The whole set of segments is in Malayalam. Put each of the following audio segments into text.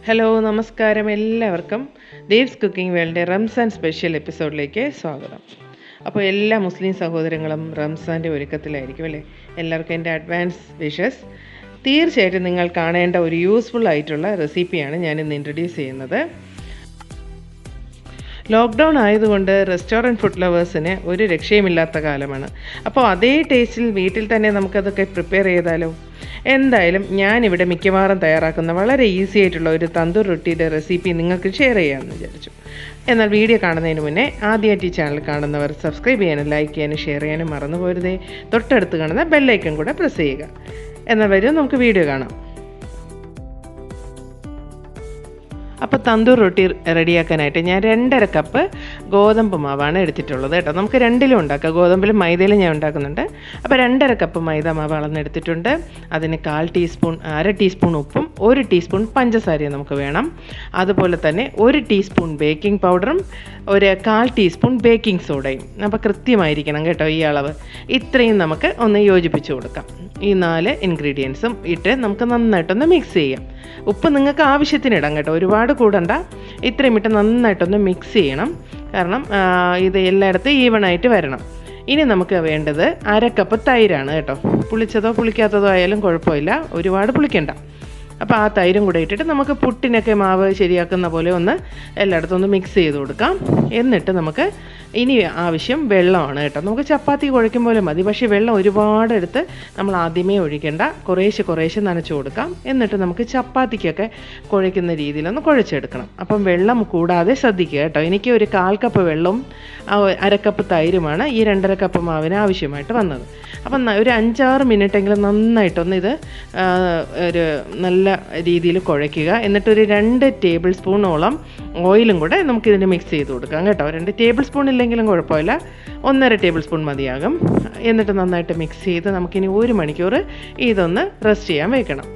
ഹലോ നമസ്കാരം എല്ലാവർക്കും ദേവ്സ് കുക്കിംഗ് വേൾഡിൻ്റെ റംസാൻ സ്പെഷ്യൽ എപ്പിസോഡിലേക്ക് സ്വാഗതം. അപ്പോൾ എല്ലാ മുസ്ലിം സഹോദരങ്ങളും റംസാൻ്റെ ഒരുക്കത്തിലായിരിക്കും അല്ലേ? എല്ലാവർക്കും എൻ്റെ അഡ്വാൻസ് വിഷസ്. തീർച്ചയായിട്ടും നിങ്ങൾ കാണേണ്ട ഒരു യൂസ്ഫുൾ ആയിട്ടുള്ള റെസിപ്പിയാണ് ഞാനിന്ന് ഇൻട്രൊഡ്യൂസ് ചെയ്യുന്നത്. ലോക്ക്ഡൗൺ ആയതുകൊണ്ട് റെസ്റ്റോറൻറ്റ് ഫുഡ് ലവേഴ്സിന് ഒരു രക്ഷയുമില്ലാത്ത കാലമാണ്. അപ്പോൾ അതേ ടേസ്റ്റിൽ വീട്ടിൽ തന്നെ നമുക്കതൊക്കെ പ്രിപ്പയർ ചെയ്താലോ? എന്തായാലും ഞാനിവിടെ മിക്കവാറും തയ്യാറാക്കുന്ന വളരെ ഈസി ആയിട്ടുള്ള ഒരു തന്തൂർ റൊട്ടിയുടെ റെസിപ്പി നിങ്ങൾക്ക് ഷെയർ ചെയ്യാമെന്ന് വിചാരിച്ചു. എന്നാൽ വീഡിയോ കാണുന്നതിന് മുന്നേ ആദ്യമായിട്ട് ഈ ചാനൽ കാണുന്നവർ സബ്സ്ക്രൈബ് ചെയ്യാനും ലൈക്ക് ചെയ്യാനും ഷെയർ ചെയ്യാനും മറന്നു പോരുതേ. തൊട്ടടുത്ത് കാണുന്ന ബെല്ലൈക്കൺ കൂടെ പ്രസ് ചെയ്യുക. എന്നാൽ വരും നമുക്ക് വീഡിയോ കാണാം. അപ്പോൾ തന്തൂർ റൊട്ടി റെഡിയാക്കാനായിട്ട് ഞാൻ 2.5 കപ്പ് ഗോതമ്പ് മാവാണ് എടുത്തിട്ടുള്ളത് കേട്ടോ. നമുക്ക് രണ്ടിലും ഉണ്ടാക്കാം, ഗോതമ്പിലും മൈദയിലും ഞാൻ ഉണ്ടാക്കുന്നുണ്ട്. അപ്പോൾ 2.5 കപ്പ് മൈദ മാവ് അളന്നെടുത്തിട്ടുണ്ട്. അതിന് 1/4 ടീസ്പൂൺ ഉപ്പും 1 ടീസ്പൂൺ പഞ്ചസാരയും നമുക്ക് വേണം. അതുപോലെ തന്നെ 1 ടീസ്പൂൺ ബേക്കിംഗ് പൗഡറും 1/4 ടീസ്പൂൺ ബേക്കിംഗ് സോഡയും. അപ്പോൾ കൃത്യമായിരിക്കണം കേട്ടോ ഈ അളവ്. ഇത്രയും നമുക്ക് ഒന്ന് യോജിപ്പിച്ച് കൊടുക്കാം. ഈ 4 ഇൻഗ്രീഡിയൻസും ഇട്ട് നമുക്ക് നന്നായിട്ടൊന്ന് മിക്സ് ചെയ്യാം. ഉപ്പ് നിങ്ങൾക്ക് ആവശ്യത്തിന് ഇടാം കേട്ടോ, ഒരുപാട് കൂടണ്ട. ഇത്രയും ഇട്ട് നന്നായിട്ടൊന്ന് മിക്സ് ചെയ്യണം, കാരണം ഇത് എല്ലായിടത്തും ഈവണായിട്ട് വരണം. ഇനി നമുക്ക് വേണ്ടത് 1/2 കപ്പ് തൈരാണ് കേട്ടോ. പുളിച്ചതോ പുളിക്കാത്തതോ ആയാലും കുഴപ്പമില്ല, ഒരുപാട് പുളിക്കണ്ട. അപ്പോൾ ആ തൈരും കൂടെ ഇട്ടിട്ട് നമുക്ക് പുട്ടിനൊക്കെ മാവ് ശരിയാക്കുന്ന പോലെ ഒന്ന് എല്ലായിടത്തും ഒന്ന് മിക്സ് ചെയ്ത് കൊടുക്കാം. എന്നിട്ട് നമുക്ക് ഇനി ആവശ്യം വെള്ളമാണ് കേട്ടോ. നമുക്ക് ചപ്പാത്തി കുഴയ്ക്കും പോലെ മതി, പക്ഷേ വെള്ളം ഒരുപാട് എടുത്ത് നമ്മൾ ആദ്യമേ ഒഴിക്കേണ്ട. കുറേശ്ശെ നനച്ചു കൊടുക്കാം. എന്നിട്ട് നമുക്ക് ചപ്പാത്തിക്കൊക്കെ കുഴയ്ക്കുന്ന രീതിയിലൊന്ന് കുഴച്ചെടുക്കണം. അപ്പം വെള്ളം കൂടാതെ ശ്രദ്ധിക്കുക കേട്ടോ. എനിക്ക് ഒരു 1/4 കപ്പ് വെള്ളവും 1/2 കപ്പ് തൈരുമാണ് ഈ 2.5 കപ്പ് മാവിന് ആവശ്യമായിട്ട് വന്നത്. അപ്പം ഒരു 5-6 മിനിറ്റെങ്കിലും നന്നായിട്ടൊന്ന് ഇത് ഒരു നല്ല രീതിയിൽ കുഴയ്ക്കുക. എന്നിട്ടൊരു 2 ടേബിൾ സ്പൂണോളം ഓയിലും കൂടെ നമുക്കിതിന് മിക്സ് ചെയ്ത് കൊടുക്കാം കേട്ടോ. 2 ടേബിൾ സ്പൂൺ ഇല്ലെങ്കിലും കുഴപ്പമില്ല, 1.5 ടേബിൾ സ്പൂൺ മതിയാകും. എന്നിട്ട് നന്നായിട്ട് മിക്സ് ചെയ്ത് നമുക്കിനി 1 മണിക്കൂർ ഇതൊന്ന് റെസ്റ്റ് ചെയ്യാൻ വെക്കണം.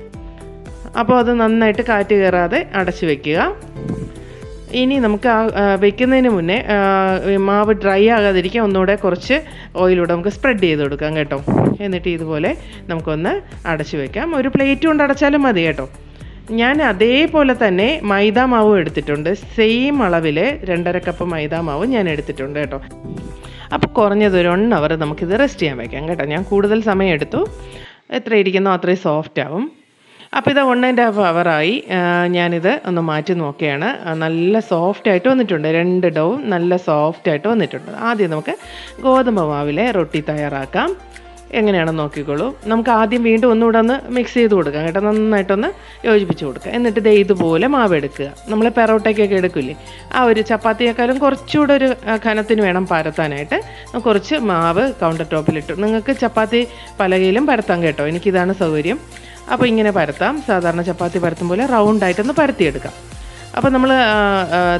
അപ്പോൾ അത് നന്നായിട്ട് കാറ്റ് കയറാതെ അടച്ച് വെക്കുക. ഇനി നമുക്ക് വെക്കുന്നതിന് മുന്നേ മാവ് ഡ്രൈ ആകാതിരിക്കാൻ ഒന്നുകൂടെ കുറച്ച് ഓയിലൂടെ നമുക്ക് സ്പ്രെഡ് ചെയ്ത് കൊടുക്കാം കേട്ടോ. എന്നിട്ട് ഇതുപോലെ നമുക്കൊന്ന് അടച്ചു വെക്കാം. ഒരു പ്ലേറ്റ് കൊണ്ട് അടച്ചാലും മതി കേട്ടോ. ഞാൻ അതേപോലെ തന്നെ മൈദാ മാവും എടുത്തിട്ടുണ്ട്. സെയിം അളവിൽ 2.5 കപ്പ് മൈദാ മാവും ഞാൻ എടുത്തിട്ടുണ്ട് കേട്ടോ. അപ്പോൾ കുറഞ്ഞത് ഒരു 1 അവർ നമുക്കിത് റെസ്റ്റ് ചെയ്യാൻ വയ്ക്കാം കേട്ടോ. ഞാൻ കൂടുതൽ സമയം എടുത്തു. എത്ര ഇരിക്കുന്നോ അത്രയും സോഫ്റ്റ് ആവും. അപ്പോൾ ഇത് 1.5 അവറായി. ഞാനിത് ഒന്ന് മാറ്റി നോക്കുകയാണ്. നല്ല സോഫ്റ്റായിട്ട് വന്നിട്ടുണ്ട്. 2 ഡൗ നല്ല സോഫ്റ്റായിട്ട് വന്നിട്ടുണ്ട്. ആദ്യം നമുക്ക് ഗോതമ്പ് മാവിലെ റൊട്ടി തയ്യാറാക്കാം. എങ്ങനെയാണെന്ന് നോക്കിക്കോളൂ. നമുക്ക് ആദ്യം വീണ്ടും ഒന്നുകൂടെ ഒന്ന് മിക്സ് ചെയ്ത് കൊടുക്കാം കേട്ടോ. നന്നായിട്ടൊന്ന് യോജിപ്പിച്ച് കൊടുക്കുക. എന്നിട്ട് ദേ ഇതുപോലെ മാവ് എടുക്കുക. നമ്മൾ പെറോട്ടയ്ക്കൊക്കെ എടുക്കില്ലേ, ആ ഒരു ചപ്പാത്തിയേക്കാളും കുറച്ചുകൂടെ ഒരു ഘനത്തിന് വേണം പരത്താനായിട്ട്. കുറച്ച് മാവ് കൗണ്ടർ ടോപ്പിലിട്ടു. നിങ്ങൾക്ക് ചപ്പാത്തി പലകയിലും പരത്താം കേട്ടോ. എനിക്കിതാണ് സൗകര്യം. അപ്പോൾ ഇങ്ങനെ പരത്താം. സാധാരണ ചപ്പാത്തി പരത്തും പോലെ റൗണ്ടായിട്ടൊന്ന് പരത്തിയെടുക്കാം. അപ്പോൾ നമ്മൾ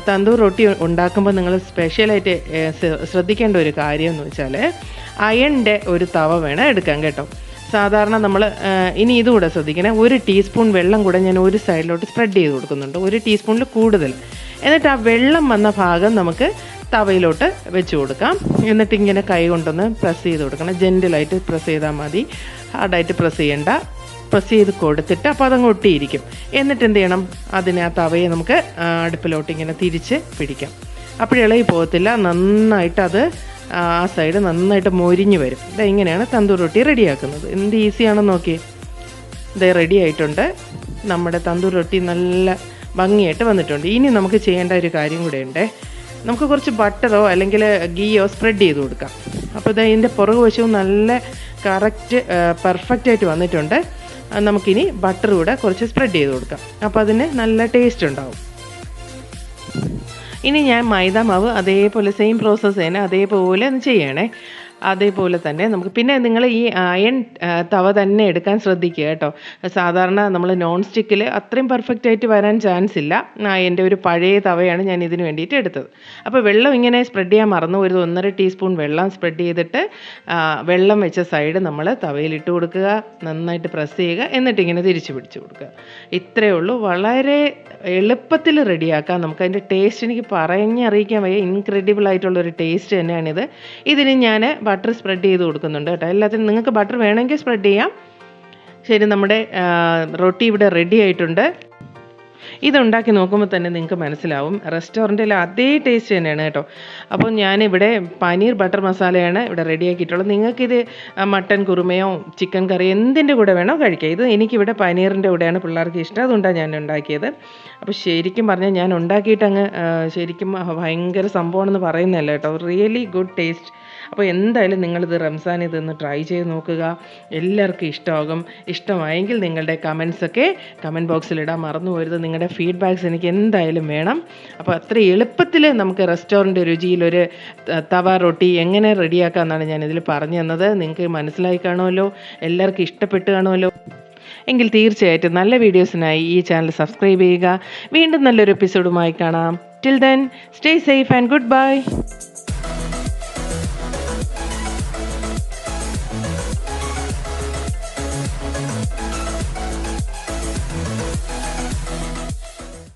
തന്തൂർ റൊട്ടി ഉണ്ടാക്കുമ്പോൾ നിങ്ങൾ സ്പെഷ്യലായിട്ട് ശ്രദ്ധിക്കേണ്ട ഒരു കാര്യം എന്ന് വെച്ചാൽ അയണിൻ്റെ ഒരു തവ വേണം എടുക്കാൻ കേട്ടോ. സാധാരണ നമ്മൾ ഇനി ഇതുകൂടെ ശ്രദ്ധിക്കണേ. 1 ടീസ്പൂൺ വെള്ളം കൂടെ ഞാൻ ഒരു സൈഡിലോട്ട് സ്പ്രെഡ് ചെയ്ത് കൊടുക്കുന്നുണ്ട്, 1 ടീസ്പൂണിൽ കൂടുതൽ. എന്നിട്ട് ആ വെള്ളം വന്ന ഭാഗം നമുക്ക് തവയിലോട്ട് വെച്ച് കൊടുക്കാം. എന്നിട്ട് ഇങ്ങനെ കൈ കൊണ്ടൊന്ന് പ്രസ് ചെയ്ത് കൊടുക്കണം. ജെൻറ്റിലായിട്ട് പ്രസ് ചെയ്താൽ മതി, ഹാർഡായിട്ട് പ്രസ് ചെയ്യണ്ട. പ്രസ് ചെയ്ത് കൊടുത്തിട്ട് അപ്പോൾ അതങ്ങ് ഒട്ടിയിരിക്കും. എന്നിട്ട് എന്ത് ചെയ്യണം, അതിനെ ആ തവയെ നമുക്ക് അടുപ്പിലോട്ട് ഇങ്ങനെ തിരിച്ച് പിടിക്കാം. അപ്പോഴിളകി പോകത്തില്ല. നന്നായിട്ട് അത് ആ സൈഡ് നന്നായിട്ട് മൊരിഞ്ഞ് വരും. ഇങ്ങനെയാണ് തന്തൂർ റൊട്ടി റെഡിയാക്കുന്നത്. എന്ത് ഈസിയാണെന്ന് നോക്കി. ഇത് റെഡി ആയിട്ടുണ്ട്. നമ്മുടെ തന്തൂർ റൊട്ടി നല്ല ഭംഗിയായിട്ട് വന്നിട്ടുണ്ട്. ഇനി നമുക്ക് ചെയ്യേണ്ട ഒരു കാര്യം കൂടെ ഉണ്ട്. നമുക്ക് കുറച്ച് ബട്ടറോ അല്ലെങ്കിൽ ഗീയോ സ്പ്രെഡ് ചെയ്ത് കൊടുക്കാം. അപ്പോൾ ഇതിൻ്റെ പുറകു വശവും നല്ല കറക്റ്റ് പെർഫെക്റ്റായിട്ട് വന്നിട്ടുണ്ട്. നമുക്കിനി ബട്ടർ കൂടെ കുറച്ച് സ്പ്രെഡ് ചെയ്ത് കൊടുക്കാം. അപ്പോൾ അതിന് നല്ല ടേസ്റ്റ് ഉണ്ടാവും. ഇനി ഞാൻ മൈദാ മാവ് അതേപോലെ സെയിം പ്രോസസ്സ് തന്നെ അതേപോലെ ഒന്ന് ചെയ്യണേ. അതേപോലെ തന്നെ നമുക്ക് പിന്നെ നിങ്ങൾ ഈ അയൺ തവ തന്നെ എടുക്കാൻ ശ്രദ്ധിക്കുക കേട്ടോ. സാധാരണ നമ്മൾ നോൺ സ്റ്റിക്കിൽ അത്രയും പെർഫെക്റ്റ് ആയിട്ട് വരാൻ ചാൻസ് ഇല്ല. എൻ്റെ ഒരു പഴയ തവയാണ് ഞാൻ ഇതിന് വേണ്ടിയിട്ട് എടുത്തത്. അപ്പോൾ വെള്ളം ഇങ്ങനെ സ്പ്രെഡ് ചെയ്യാൻ മറന്നു. ഒരു 1.5 ടീസ്പൂൺ വെള്ളം സ്പ്രെഡ് ചെയ്തിട്ട് വെള്ളം വെച്ച സൈഡ് നമ്മൾ തവയിലിട്ട് കൊടുക്കുക. നന്നായിട്ട് പ്രസ് ചെയ്യുക. എന്നിട്ട് ഇങ്ങനെ തിരിച്ചു പിടിച്ച് കൊടുക്കുക. ഇത്രയേ ഉള്ളൂ. വളരെ എളുപ്പത്തിൽ റെഡിയാക്കാം. നമുക്ക് അതിൻ്റെ ടേസ്റ്റ് എനിക്ക് പറഞ്ഞറിയിക്കാൻ വയ്യ. ഇൻക്രെഡിബിൾ ആയിട്ടുള്ളൊരു ടേസ്റ്റ് തന്നെയാണിത്. ഇതിന് ഞാൻ ബട്ടർ സ്പ്രെഡ് ചെയ്ത് കൊടുക്കുന്നുണ്ട് കേട്ടോ. എല്ലാത്തിനും നിങ്ങൾക്ക് ബട്ടർ വേണമെങ്കിൽ സ്പ്രെഡ് ചെയ്യാം. ശരി, നമ്മുടെ റൊട്ടി ഇവിടെ റെഡി ആയിട്ടുണ്ട്. ഇതുണ്ടാക്കി നോക്കുമ്പോൾ തന്നെ നിങ്ങൾക്ക് മനസ്സിലാവും റെസ്റ്റോറൻറ്റിലെ അതേ ടേസ്റ്റ് തന്നെയാണ് കേട്ടോ. അപ്പോൾ ഞാനിവിടെ പനീർ ബട്ടർ മസാലയാണ് ഇവിടെ റെഡിയാക്കിയിട്ടുള്ളത്. നിങ്ങൾക്കിത് മട്ടൻ കുറുമയോ ചിക്കൻ കറി എന്തിൻ്റെ കൂടെ വേണോ കഴിക്കാം. ഇത് എനിക്കിവിടെ പനീറിൻ്റെ കൂടെയാണ് പിള്ളേർക്ക് ഇഷ്ടം, അതുകൊണ്ടാണ് ഞാൻ ഉണ്ടാക്കിയത്. അപ്പോൾ ശരിക്കും പറഞ്ഞാൽ ഞാൻ ഉണ്ടാക്കിയിട്ട് അങ്ങ് ശരിക്കും ഭയങ്കര സംഭവമാണെന്ന് പറയുന്നതല്ല കേട്ടോ, റിയലി ഗുഡ് ടേസ്റ്റ്. അപ്പോൾ എന്തായാലും നിങ്ങളിത് റംസാൻ ഇതൊന്ന് ട്രൈ ചെയ്ത് നോക്കുക, എല്ലാവർക്കും ഇഷ്ടമാകും. ഇഷ്ടമായെങ്കിൽ നിങ്ങളുടെ കമൻസൊക്കെ കമൻറ്റ് ബോക്സിൽ ഇടാൻ മറന്നു പോരുത്. നിങ്ങളുടെ ഫീഡ്ബാക്ക്സ് എനിക്ക് എന്തായാലും വേണം. അപ്പോൾ അത്ര എളുപ്പത്തിൽ നമുക്ക് റെസ്റ്റോറൻറ്റ് രുചിയിലൊരു തവ റൊട്ടി എങ്ങനെ റെഡിയാക്കാമെന്നാണ് ഞാനിതിൽ പറഞ്ഞു തന്നത്. നിങ്ങൾക്ക് മനസ്സിലായി കാണുമല്ലോ, എല്ലാവർക്കും ഇഷ്ടപ്പെട്ട് കാണുമല്ലോ. എങ്കിൽ തീർച്ചയായിട്ടും നല്ല വീഡിയോസിനായി ഈ ചാനൽ സബ്സ്ക്രൈബ് ചെയ്യുക. വീണ്ടും നല്ലൊരു എപ്പിസോഡുമായി കാണാം. Till then stay safe and good bye.